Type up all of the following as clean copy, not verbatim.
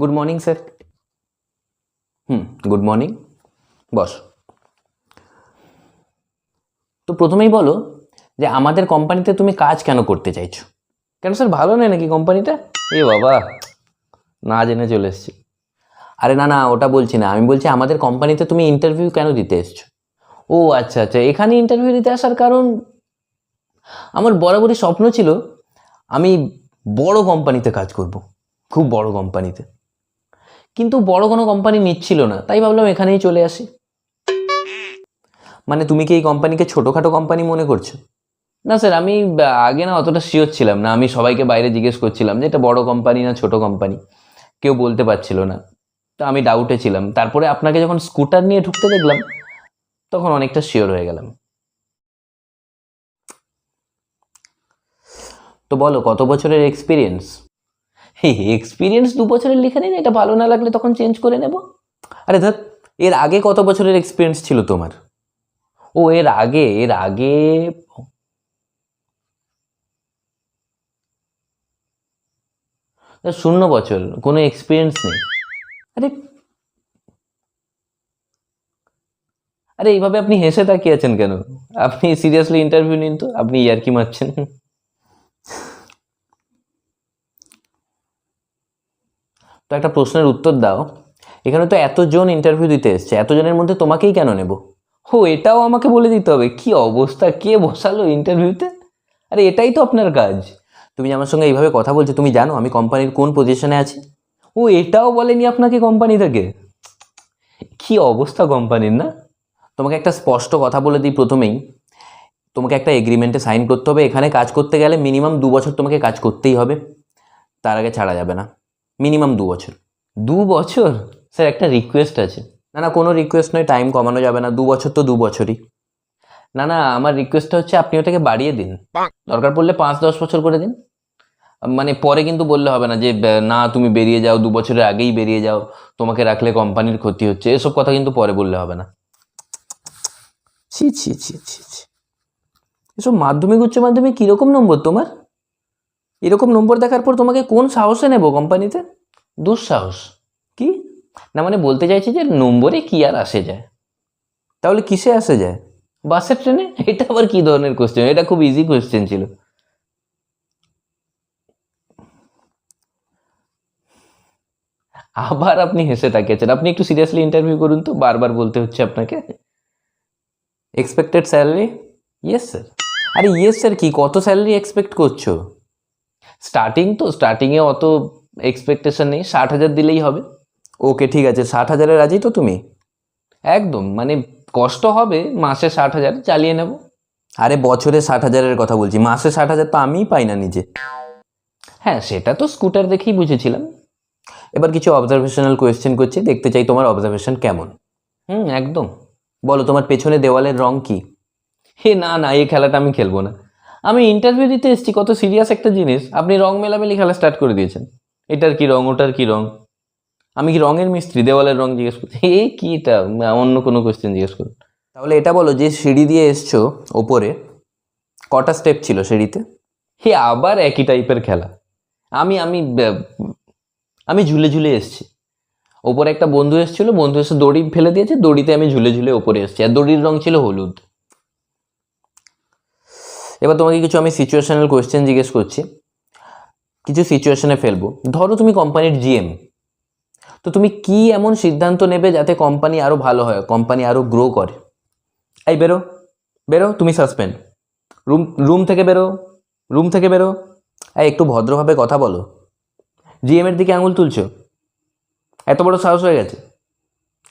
Good morning sir. Good morning. বস। তো প্রথমেই বলো যে আমাদের কোম্পানিতে তুমি কাজ কেন করতে চাইছো? কেন স্যার, ভালো নয় নাকি কোম্পানিটা? এ বাবা, না জেনে চলে এসছি। আরে না না, ওটা বলছি না, আমি বলছি আমাদের কোম্পানিতে তুমি ইন্টারভিউ কেন দিতে এসছো? ও আচ্ছা আচ্ছা, এখানে ইন্টারভিউ দিতে আসার কারণ, আমার বরাবরই স্বপ্ন ছিল আমি বড় কোম্পানিতে কাজ করব, খুব বড় কোম্পানিতে। কিন্তু বড় কোনো কোম্পানি নিচ্ছিল না, তাই ভাবলাম এখানেই চলে আসি। মানে তুমি কি এই কোম্পানিকে ছোটোখাটো কোম্পানি মনে করছো? না স্যার, আমি আগে না অতটা শিওর ছিলাম না, আমি সবাইকে বাইরে জিজ্ঞেস করছিলাম যে এটা বড় কোম্পানি না ছোট কোম্পানি, কেউ বলতে পারছিল না। তো আমি ডাউটে ছিলাম, তারপরে আপনাকে যখন স্কুটার নিয়ে ঢুকতে দেখলাম তখন অনেকটা শিওর হয়ে গেলাম। তো বলো, কত বছরের এক্সপিরিয়েন্স? এক্সপিরিয়েন্স 2 বছরের লিখে নিন, এটা ভালো না লাগলে তখন চেঞ্জ করে নেব। আরে ধর, এর আগে কত বছরের এক্সপিরিয়েন্স ছিল তোমার? ও এর আগে 0 বছর, কোনো এক্সপিরিয়েন্স নেই? আরে আরে এইভাবে আপনি হেসে তাকিয়ে আছেন কেন? আপনি সিরিয়াসলি ইন্টারভিউ নিন তো, আপনি ইয়ার্কি মারছেন। তো একটা প্রশ্নের উত্তর দাও, এখানে তো এতজন ইন্টারভিউ দিতে এসছে, এতজনের মধ্যে তোমাকেই কেন নেব? ও, এটাও আমাকে বলে দিতে হবে? কি অবস্থা, কে বসালো ইন্টারভিউতে? আরে এটাই তো আপনার কাজ। তুমি আমার সঙ্গে এইভাবে কথা বলছো, তুমি জানো আমি কোম্পানির কোন পজিশনে আছি? ও, এটাও বলেনি আপনাকে কোম্পানি থেকে? কি অবস্থা কোম্পানির, না? তোমাকে একটা স্পষ্ট কথা বলে দিই প্রথমেই, তোমাকে একটা এগ্রিমেন্টে সাইন করতে হবে। এখানে কাজ করতে গেলে মিনিমাম 2 বছর তোমাকে কাজ করতেই হবে, তার আগে ছাড়া যাবে না। মিনিমাম 2 বছর। 2 বছর? স্যার, একটা রিকোয়েস্ট আছে। না না, কোনো রিকোয়েস্ট নয়, টাইম কমানো যাবে না, 2 বছর তো 2 বছরই। না না, আমার রিকোয়েস্টটা হচ্ছে আপনি ওটাকে বাড়িয়ে দিন, দরকার পড়লে 5-10 বছর করে দিন। মানে পরে কিন্তু বললে হবে না যে না তুমি বেরিয়ে যাও, 2 বছরের আগেই বেরিয়ে যাও, তোমাকে রাখলে কোম্পানির ক্ষতি হচ্ছে, এসব কথা কিন্তু পরে বললে হবে না। ছি ছি ছি ছি ছি, এসব মাধ্যমিক উচ্চ মাধ্যমিক কীরকম নম্বর তোমার? এরকম নম্বর দেখার পর তোমাকে কোন সাহসে নেব কোম্পানিতে? দুঃসাহস? কি? না মানে বলতে চাইছি যে নম্বরে কি আর আসে যায়? তাহলে কিসে আসে যায়? বাসে, ট্রেনে? এটা আবার কি ধরনের কোশ্চেন? এটা খুব ইজি কোশ্চেন ছিল। আবার আপনি হেসে তাকিয়েছেন, আপনি একটু সিরিয়াসলি ইন্টারভিউ করুন তো, বারবার বলতে হচ্ছে আপনাকে। Expected salary? Yes sir. আরে ইয়েস স্যার কি, কত স্যালারি এক্সপেক্ট করছো? স্টার্টিং তো, স্টার্টিংয়ে অত এক্সপেকটেশন নেই, 60,000 দিলেই হবে। ওকে ঠিক আছে, 60,000-এ রাজি তো তুমি? একদম, মানে কষ্ট হবে, মাসে 60,000 চালিয়ে নেব। আরে বছরে 60,000-এর কথা বলছি, মাসে 60,000 তো আমিই পাই না নিজে। হ্যাঁ, সেটা তো স্কুটার দেখেই বুঝেছিলাম। এবার কিছু অবজারভেশনাল কোয়েশ্চেন করছি, দেখতে চাই তোমার অবজারভেশন কেমন। একদম। বলো, তোমার পেছনে দেওয়ালের রং কি? হে না না, এই খেলাটা আমি খেলবো না। আমি ইন্টারভিউ দিতে এসেছি, কত সিরিয়াস একটা জিনিস, আপনি রং মেলামেলি খেলা স্টার্ট করে দিয়েছেন। এটার কি রং, ওটার কি রং? আমি কি রঙের মিস্ত্রি, দেওয়ালের রং জিজ্ঞেস করছি? এই কি এটা, অন্য কোনো কোয়েশ্চেন জিজ্ঞেস করুন। তাহলে এটা বলো, যে সিঁড়ি দিয়ে এসছো ওপরে, কটা স্টেপ ছিল সিঁড়িতে? হে আবার একই টাইপের খেলা। আমি আমি আহ, আমি ঝুলে ঝুলে এসেছি। ওপরে একটা বন্ধু এসেছিল, বন্ধু এসে দড়ি ফেলে দিয়েছে, দড়িতে আমি ঝুলে ঝুলে ওপরে এসেছি, আর দড়ির রং ছিল হলুদ। এবার তোমাকে কিছু আমি সিচুয়েশনাল কোয়েশ্চেন জিজ্ঞেস করছি, কিছু সিচুয়েশনে ফেলবো। ধরো তুমি কোম্পানির জিএম, তো তুমি কি এমন সিদ্ধান্ত নেবে যাতে কোম্পানি আরো ভালো হয়, কোম্পানি আরো গ্রো করে? এই বেরো, বেরো, তুমি সাসপেন্ড। রুম রুম থেকে বেরো, রুম থেকে বেরো। এই একটু ভদ্রভাবে কথা বলো, জিএম এর দিকে আঙুল তুলছো? এত বড় সাহস হয়ে গেছে?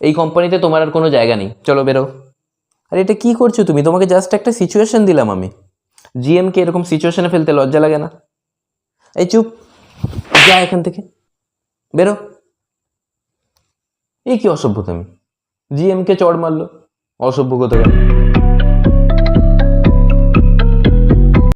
এই কোম্পানিতে তোমার আর কোনো জায়গা নেই, চলো বেরো। আরে এটা কি করছো তুমি? তোমাকে জাস্ট একটা সিচুয়েশন দিলাম আমি। জিএমকে এরকম সিচুয়েশনে ফেলতে লজ্জা লাগে না? এই চুপ, যা এখান থেকে, বেরো। এই কি অসভ্য তুমি? জিএমকে চড় মারলো, অসভ্য কোথাকার।